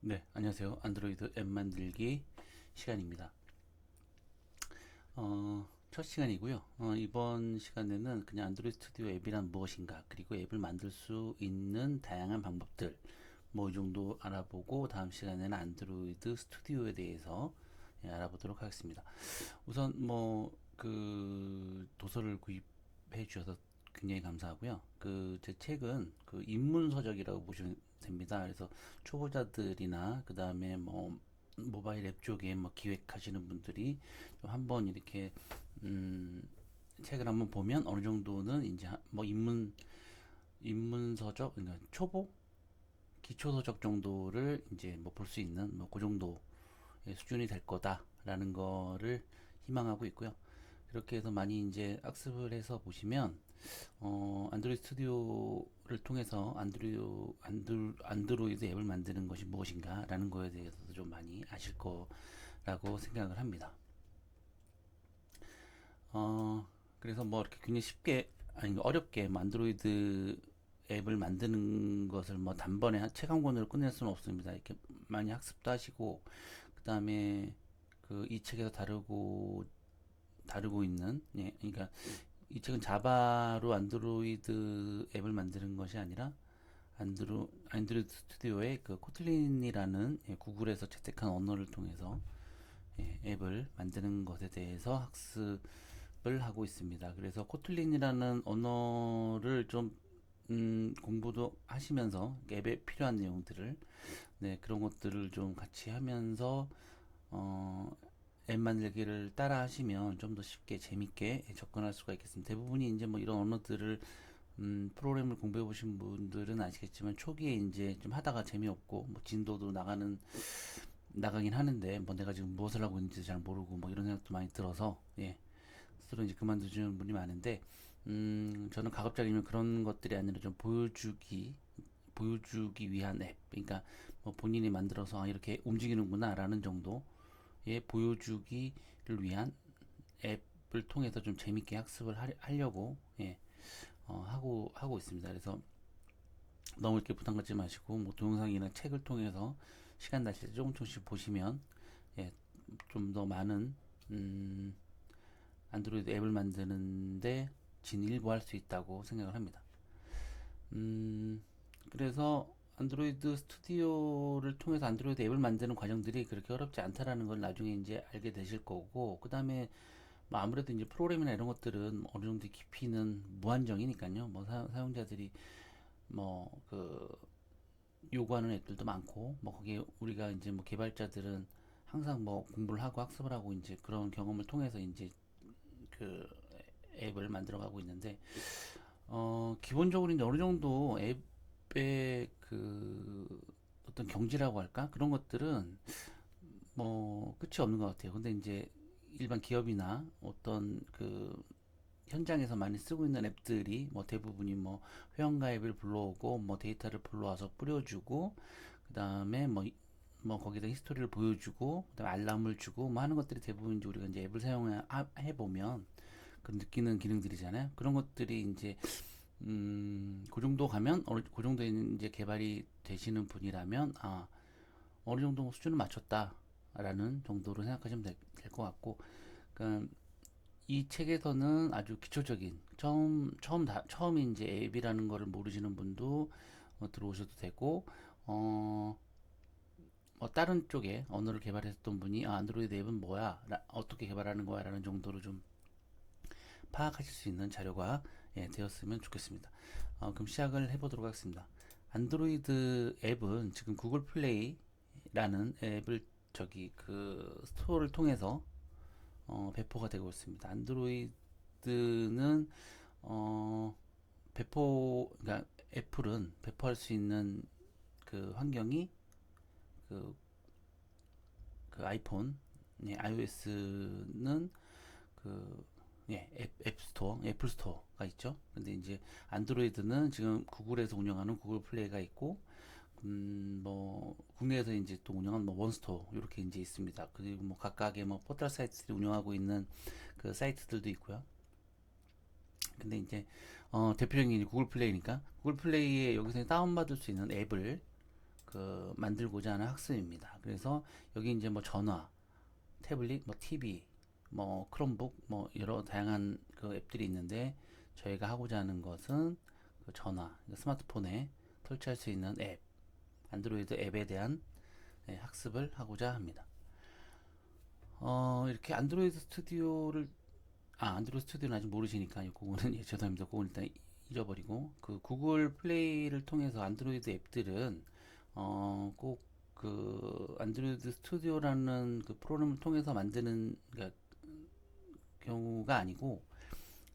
네, 안녕하세요. 안드로이드 앱 만들기 시간입니다. 첫 시간이고요. 이번 시간에는 그냥 안드로이드 스튜디오 앱이란 무엇인가, 그리고 앱을 만들 수 있는 다양한 방법들, 뭐 이 정도 알아보고 다음 시간에는 안드로이드 스튜디오에 대해서 알아보도록 하겠습니다. 우선 뭐 그 도서를 구입해 주셔서 굉장히 감사하고요. 그 제 책은 그 입문서적이라고 보시면 됩니다. 그래서 초보자들이나 그 다음에 뭐 모바일 앱 쪽에 뭐 기획하시는 분들이 좀 한번 이렇게 음 책을 한번 보면 어느 정도는 이제 뭐 입문서적, 그러니까 초보 기초서적 정도를 이제 뭐 볼 수 있는 뭐 그 정도 수준이 될 거다라는 거를 희망하고 있고요. 그렇게 해서 많이 이제 학습을 해서 보시면 안드로이드 스튜디오를 통해서 안드로이드 앱을 만드는 것이 무엇인가라는 거에 대해서도 좀 많이 아실 거라고 생각을 합니다. 그래서 뭐 이렇게 굉장히 쉽게 아니 어렵게 뭐 안드로이드 앱을 만드는 것을 뭐 단번에 책 한 권으로 끝낼 수는 없습니다. 이렇게 많이 학습도 하시고 그 다음에 그 이 책에서 다루고 있는, 그러니까 이 책은 자바로 안드로이드 앱을 만드는 것이 아니라 안드로이드 스튜디오의 그 코틀린이라는 구글에서 채택한 언어를 통해서 앱을 만드는 것에 대해서 학습을 하고 있습니다. 그래서 코틀린이라는 언어를 좀 공부도 하시면서 앱에 필요한 내용들을, 그런 것들을 좀 같이 하면서 어, 앱 만들기를 따라 하시면 좀 더 쉽게 재밌게 접근할 수가 있겠습니다. 대부분이 이제 뭐 이런 언어들을 프로그램을 공부해 보신 분들은 아시겠지만 초기에 이제 좀 하다가 재미없고 뭐 진도도 나가긴 하는데 뭐 내가 지금 무엇을 하고 있는지 잘 모르고 뭐 이런 생각도 많이 들어서 스스로 이제 그만두시는 분이 많은데 저는 가급적이면 그런 것들이 아니라 좀 보여주기 위한 앱, 그러니까 뭐 본인이 만들어서 이렇게 움직이는구나라는 정도의 보여주기를 위한 앱을 통해서 좀 재밌게 학습을 하려고 하고 있습니다. 그래서 너무 이렇게 부담 갖지 마시고 뭐 동영상이나 책을 통해서 시간 나실 때 조금씩 보시면 좀 더 많은 음, 안드로이드 앱을 만드는데 진일보할 수 있다고 생각을 합니다. 음, 그래서 안드로이드 스튜디오를 통해서 안드로이드 앱을 만드는 과정들이 그렇게 어렵지 않다라는 걸 나중에 이제 알게 되실 거고, 그 다음에 뭐 아무래도 이제 프로그램이나 이런 것들은 어느 정도 깊이는 무한정이니까요. 뭐 사용자들이 뭐 그 요구하는 앱들도 많고, 뭐 거기에 우리가 이제 뭐 개발자들은 항상 뭐 공부를 하고 학습을 하고 이제 그런 경험을 통해서 이제 그 앱을 만들어 가고 있는데, 기본적으로 이제 어느 정도 앱의 그 어떤 경지라고 할까? 그런 것들은 뭐 끝이 없는 것 같아요. 근데 이제 일반 기업이나 어떤 그 현장에서 많이 쓰고 있는 앱들이 뭐 대부분이 뭐 회원가입을 불러오고 뭐 데이터를 불러와서 뿌려주고 그 다음에 뭐 거기다 히스토리를 보여주고 그다음에 알람을 주고 뭐 하는 것들이 대부분 이제 우리가 이제 앱을 사용해 보면 그 느끼는 기능들이잖아요. 그런 것들이 이제 그 정도 가면 그 정도에 이제 개발이 되시는 분이라면 어느 정도 수준을 맞췄다라는 정도로 생각하시면 될 것 같고, 그러니까 이 책에서는 아주 기초적인 처음이 이제 앱이라는 거를 모르시는 분도 들어오셔도 되고, 뭐 다른 쪽에 언어를 개발했던 분이 안드로이드 앱은 뭐야, 어떻게 개발하는 거야라는 정도로 좀 파악하실 수 있는 자료가 되었으면 좋겠습니다. 그럼 시작을 해보도록 하겠습니다. 안드로이드 앱은 지금 구글 플레이라는 앱을 저기 그 스토어를 통해서 배포가 되고 있습니다. 안드로이드는 그러니까 애플은 배포할 수 있는 그 환경이 그, 그 아이폰, iOS는 그 앱 스토어, 애플 스토어가 있죠. 근데 이제 안드로이드는 지금 구글에서 운영하는 구글 플레이가 있고, 뭐 국내에서 이제 또 운영하는 뭐 원스토어 이렇게 이제 있습니다. 그리고 뭐 각각의 뭐 포털 사이트들이 운영하고 있는 그 사이트들도 있고요. 근데 이제 대표적인 게 구글 플레이니까 구글 플레이에 여기서 다운받을 수 있는 앱을 그 만들고자 하는 학습입니다. 그래서 여기 이제 뭐 전화, 태블릿, 뭐 TV, 뭐 크롬북, 뭐 여러 다양한 그 앱들이 있는데 저희가 하고자 하는 것은 그 전화, 스마트폰에 설치할 수 있는 앱, 안드로이드 앱에 대한 학습을 하고자 합니다. 이렇게 안드로이드 스튜디오는 아직 모르시니까 그거는 죄송합니다. 그건 일단 잊어버리고 그 구글 플레이를 통해서 안드로이드 앱들은 꼭 그 안드로이드 스튜디오라는 그 프로그램을 통해서 만드는 그러니까 경우가 아니고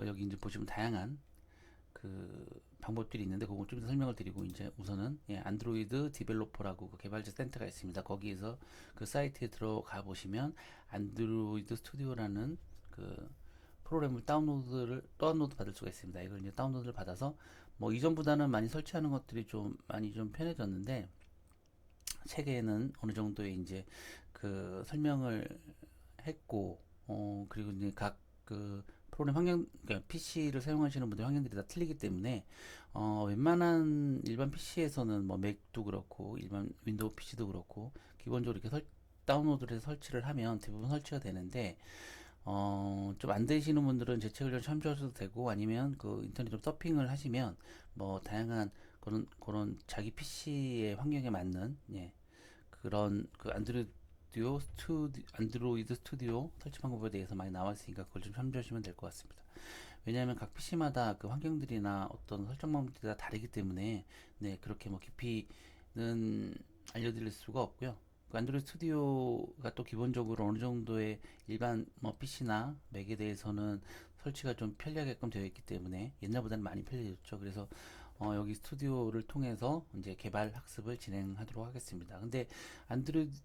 여기 이제 보시면 다양한 그 방법들이 있는데 그건 좀 더 설명을 드리고 이제 우선은 안드로이드 디벨로퍼라고 그 개발자 센터가 있습니다. 거기에서 그 사이트에 들어가 보시면 안드로이드 스튜디오라는 그 프로그램을 다운로드 받을 수가 있습니다. 이걸 이제 다운로드를 받아서 뭐 이전보다는 많이 설치하는 것들이 좀 많이 좀 편해졌는데 책에는 어느 정도의 이제 그 설명을 했고 그리고 이제 각 그 프로그램 환경 그러니까 PC를 사용하시는 분들 환경들이 다 틀리기 때문에 웬만한 일반 PC에서는 뭐 맥도 그렇고 일반 윈도우 PC도 그렇고 기본적으로 이렇게 다운로드를 해서 설치를 하면 대부분 설치가 되는데 좀 안 되시는 분들은 제 책을 좀 참조하셔도 되고 아니면 그 인터넷 좀 서핑을 하시면 뭐 다양한 그런 자기 PC의 환경에 맞는 그런 그 안드로이드 스튜디오 설치 방법에 대해서 많이 나와 있으니까 그걸 좀 참조하시면 될 것 같습니다. 왜냐하면 각 PC마다 그 환경들이나 어떤 설정 방법들이 다 다르기 때문에 그렇게 뭐 깊이는 알려드릴 수가 없고요. 그 안드로이드 스튜디오가 또 기본적으로 어느 정도의 일반 뭐 PC나 맥에 대해서는 설치가 좀 편리하게끔 되어 있기 때문에 옛날보다는 많이 편리해졌죠. 그래서 여기 스튜디오를 통해서 이제 개발 학습을 진행하도록 하겠습니다. 근데 안드로이드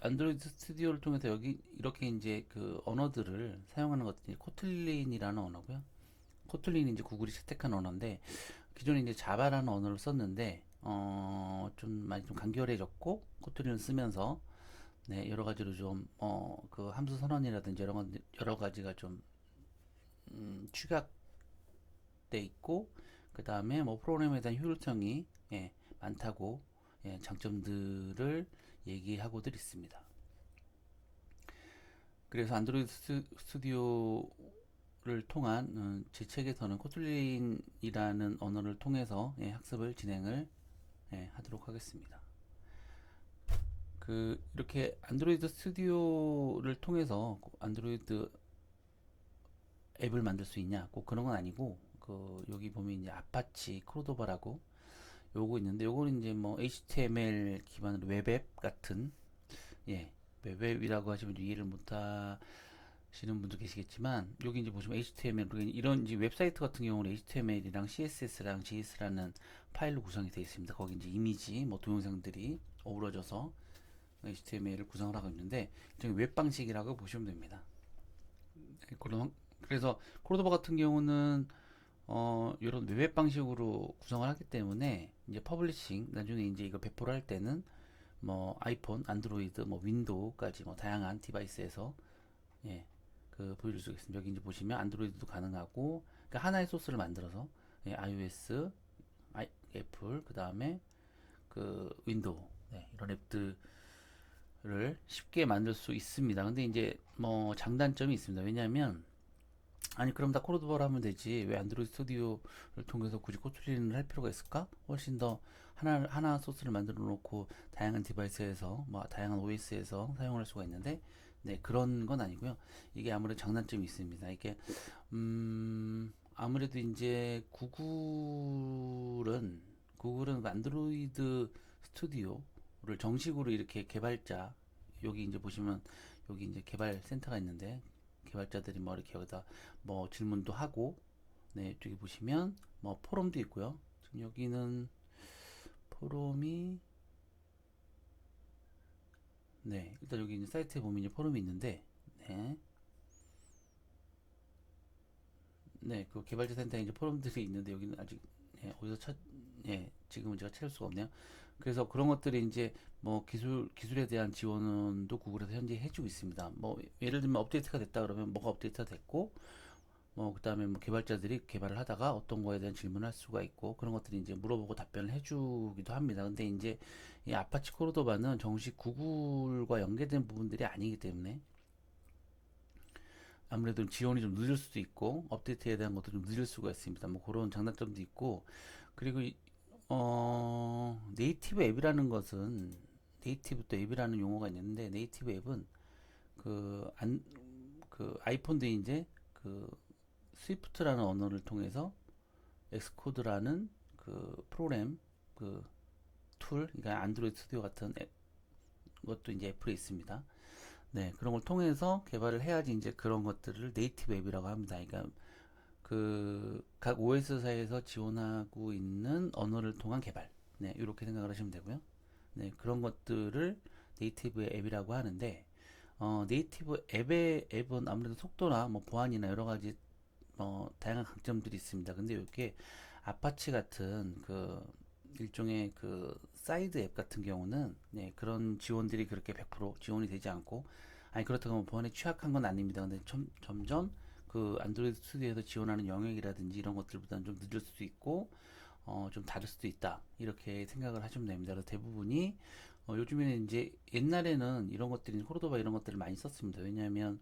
안드로이드 스튜디오를 통해서 여기 이렇게 이제 그 언어들을 사용하는 것들이 코틀린이라는 언어고요. 코틀린이 이제 구글이 채택한 언어인데 기존에 이제 자바라는 언어를 썼는데 좀 많이 좀 간결해졌고 코틀린을 쓰면서 여러 가지로 좀 그 함수 선언이라든지 여러 가지가 좀 축약돼 있고 그 다음에 뭐 프로그램에 대한 효율성이 많다고 장점들을 얘기하고들 있습니다. 그래서 안드로이드 스튜디오를 통한 제 책에서는 코틀린이라는 언어를 통해서 학습을 진행을 하도록 하겠습니다. 그 이렇게 안드로이드 스튜디오를 통해서 안드로이드 앱을 만들 수 있냐? 꼭 그런 건 아니고 그 여기 보면 이제 아파치 코르도바라고 요거 있는데 요거는 이제 뭐 HTML 기반으로 웹앱 같은 웹앱이라고 하시면 이해를 못 하시는 분도 계시겠지만 여기 이제 보시면 HTML 이런 이제 웹사이트 같은 경우는 HTML이랑 CSS랑 JS라는 파일로 구성이 되어 있습니다. 거기 이제 이미지 뭐 동영상들이 어우러져서 HTML을 구성을 하고 있는데 웹 방식이라고 보시면 됩니다. 그래서 코르도바 같은 경우는 이런 웹 방식으로 구성을 하기 때문에 이제 퍼블리싱 나중에 이제 이거 배포를 할 때는 뭐 아이폰, 안드로이드, 뭐 윈도우까지 뭐 다양한 디바이스에서 그 보여줄 수 있습니다. 여기 이제 보시면 안드로이드도 가능하고 그러니까 하나의 소스를 만들어서 iOS, 애플 그 다음에 그 윈도우 이런 앱들을 쉽게 만들 수 있습니다. 근데 이제 뭐 장단점이 있습니다. 왜냐하면 아니 그럼 다 코르도바로 하면 되지 왜 안드로이드 스튜디오를 통해서 굳이 코틀린을 할 필요가 있을까? 훨씬 더 하나 소스를 만들어 놓고 다양한 디바이스에서 뭐 다양한 OS에서 사용할 수가 있는데 그런 건 아니고요. 이게 아무래도 장단점이 있습니다. 이게 아무래도 이제 구글은 그 안드로이드 스튜디오를 정식으로 이렇게 개발자 여기 이제 보시면 여기 이제 개발 센터가 있는데 개발자들이 뭐 이렇게 여기다 뭐 질문도 하고 이쪽에 보시면 뭐 포럼도 있고요. 지금 여기는 포럼이 일단 여기 있는 사이트에 보면 이제 포럼이 있는데 그 개발자 센터에 이제 포럼들이 있는데 여기는 아직 어디서 지금은 제가 찾을 수가 없네요. 그래서 그런 것들이 이제 뭐 기술에 대한 지원도 구글에서 현재 해주고 있습니다. 뭐 예를 들면 업데이트가 됐다 그러면 뭐가 업데이트가 됐고 뭐 그다음에 뭐 개발자들이 개발을 하다가 어떤 거에 대한 질문을 할 수가 있고 그런 것들이 이제 물어보고 답변을 해주기도 합니다. 근데 이제 이 아파치 코르도바는 정식 구글과 연계된 부분들이 아니기 때문에 아무래도 지원이 좀 늦을 수도 있고 업데이트에 대한 것도 좀 늦을 수가 있습니다. 뭐 그런 장단점도 있고 그리고 네이티브 앱이라는 것은 네이티브 또 앱이라는 용어가 있는데 네이티브 앱은 그, 그 아이폰도 이제 그 스위프트라는 언어를 통해서 엑스코드라는 그 프로그램 그 툴, 그러니까 안드로이드 스튜디오 같은 것도 이제 애플에 있습니다. 네, 그런 걸 통해서 개발을 해야지 이제 그런 것들을 네이티브 앱이라고 합니다. 그러니까 그 각 OS사에서 지원하고 있는 언어를 통한 개발. 네, 이렇게 생각을 하시면 되고요. 네, 그런 것들을 네이티브 앱이라고 하는데 네이티브 앱은 아무래도 속도나 뭐 보안이나 여러 가지 다양한 강점들이 있습니다. 근데 이렇게 아파치 같은 그 일종의 그 사이드 앱 같은 경우는 네, 그런 지원들이 그렇게 100% 지원이 되지 않고 아니 그렇다고 뭐 보안에 취약한 건 아닙니다. 근데 점점 그 안드로이드 스튜디오에서 지원하는 영역이라든지 이런 것들보다는 좀 늦을 수도 있고 좀 다를 수도 있다 이렇게 생각을 하시면 됩니다. 그래서 대부분이 요즘에는 이제 옛날에는 이런 것들이 코르도바 이런 것들을 많이 썼습니다. 왜냐하면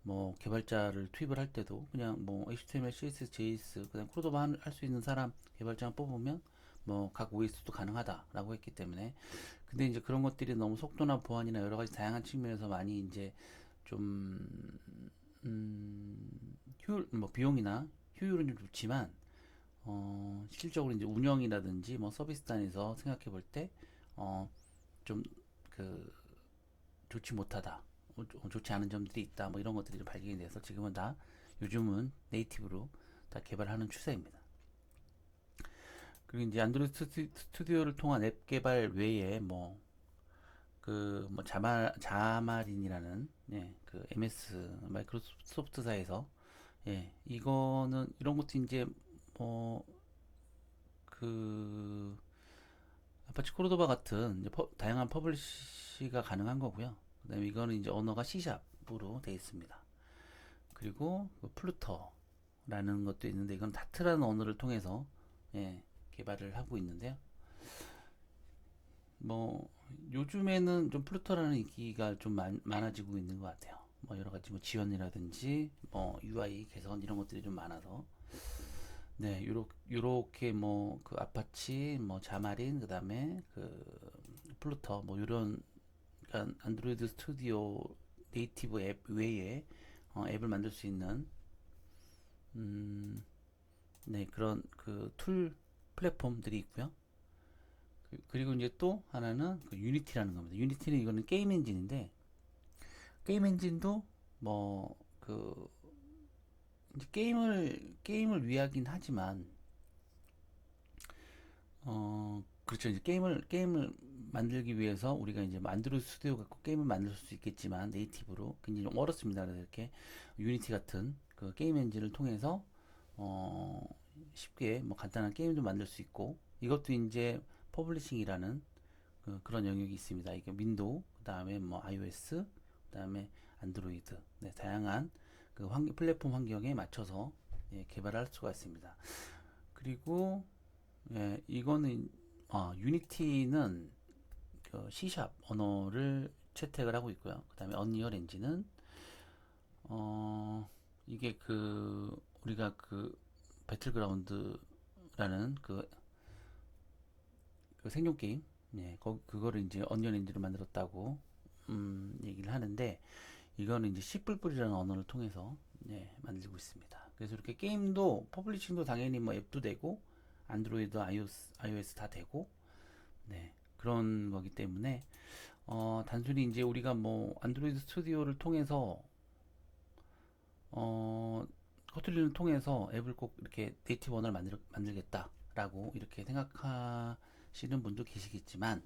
뭐 개발자를 투입을 할 때도 그냥 뭐 HTML, CSS, JS 그다음 코르도바 할 수 있는 사람 개발자 뽑으면 뭐 각 OS도 가능하다라고 했기 때문에 근데 이제 그런 것들이 너무 속도나 보안이나 여러 가지 다양한 측면에서 많이 이제 좀 효율 뭐 비용이나 효율은 좀 좋지만 실질적으로 이제 운영이라든지 뭐 서비스 단에서 생각해 볼 때 좀 그 좋지 못하다, 좋지 않은 점들이 있다, 뭐 이런 것들이 좀 발견이 돼서 지금은 다 요즘은 네이티브로 다 개발하는 추세입니다. 그리고 이제 안드로이드 스튜디오를 통한 앱 개발 외에 뭐 그 뭐 자마린이라는 예, 그 MS 마이크로소프트사에서 예, 이거는 이런 것도 이제 뭐 그 아파치 코르도바 같은 이제 다양한 퍼블리시가 가능한 거고요. 그다음에 이거는 이제 언어가 C샵으로 되어 있습니다. 그리고 그 플루터라는 것도 있는데 이건 다트라는 언어를 통해서 예, 개발을 하고 있는데요. 뭐 요즘에는 좀 플루터라는 인기가 좀 많아지고 있는 것 같아요. 뭐 여러 가지 뭐 지원이라든지 뭐 UI 개선 이런 것들이 좀 많아서 네, 요렇게 뭐 그 아파치 뭐 자마린 그다음에 그 플루터 뭐 요런 그러니까 안드로이드 스튜디오 네이티브 앱 외에 앱을 만들 수 있는 음, 네, 그런 그 툴 플랫폼들이 있고요. 그리고 이제 또 하나는 그 유니티라는 겁니다. 유니티는 이거는 게임 엔진인데 게임 엔진도 뭐 그 이제 게임을 위하긴 하지만 그렇죠. 이제 게임을 만들기 위해서 우리가 이제 뭐 안드로이드 스튜디오 갖고 게임을 만들 수 있겠지만 네이티브로 굉장히 좀 어렵습니다. 그래서 이렇게 유니티 같은 그 게임 엔진을 통해서 어, 쉽게 뭐 간단한 게임도 만들 수 있고 이것도 이제 퍼블리싱이라는 그런 영역이 있습니다. 이게 윈도우, 그다음에 뭐 iOS, 그다음에 안드로이드, 네, 다양한 그 플랫폼 환경에 맞춰서 예, 개발할 수가 있습니다. 그리고 예, 이거는 유니티는 그 C샵 언어를 채택을 하고 있고요. 그다음에 언리얼 엔진은 어, 이게 그 우리가 그 배틀그라운드라는 그 생존 게임 예, 그거를 이제 언리얼 엔진으로 만들었다고 얘기를 하는데 이거는 이제 C++이라는 언어를 통해서 예, 만들고 있습니다. 그래서 이렇게 게임도 퍼블리싱도 당연히 뭐 앱도 되고 안드로이드, iOS 다 되고 네, 그런 거기 때문에 단순히 이제 우리가 뭐 안드로이드 스튜디오를 통해서 어, 코틀린을 통해서 앱을 꼭 이렇게 네이티브 언어를 만들겠다라고 이렇게 생각하시는 분도 계시겠지만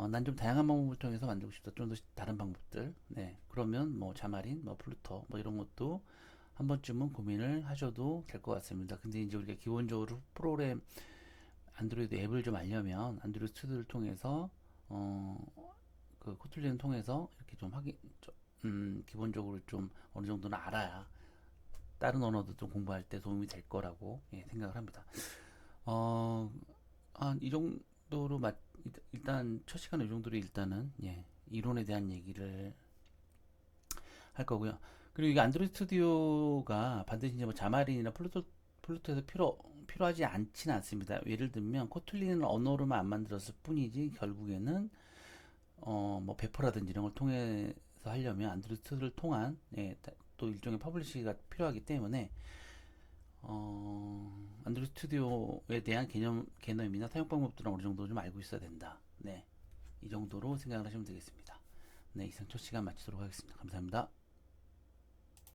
난 좀 다양한 방법을 통해서 만들고 싶다. 좀 더 다른 방법들. 네. 그러면 뭐 자마린, 뭐 플루터, 뭐 이런 것도 한 번쯤은 고민을 하셔도 될 것 같습니다. 근데 이제 우리가 기본적으로 프로그램 안드로이드 앱을 좀 알려면 안드로이드 스튜디오를 통해서 어, 그 코틀린을 통해서 이렇게 좀 기본적으로 좀 어느 정도는 알아야 다른 언어도 좀 공부할 때 도움이 될 거라고 생각을 합니다. 어, 이 정도로 일단 첫 시간에 이 정도로 일단은 이론에 대한 얘기를 할 거고요. 그리고 이게 안드로이드 스튜디오가 반드시 이제 뭐 자마린이나 플루토에서 필요하지 않지는 않습니다. 예를 들면 코틀린을 언어로만 안 만들었을 뿐이지 결국에는 뭐 배포라든지 이런 걸 통해서 하려면 안드로이드 스튜디오를 통한 또 일종의 퍼블리시가 필요하기 때문에 안드로이드 스튜디오에 대한 개념이나 사용 방법들은 어느 정도 좀 알고 있어야 된다. 네, 이 정도로 생각을 하시면 되겠습니다. 네, 이상 첫 시간 마치도록 하겠습니다. 감사합니다.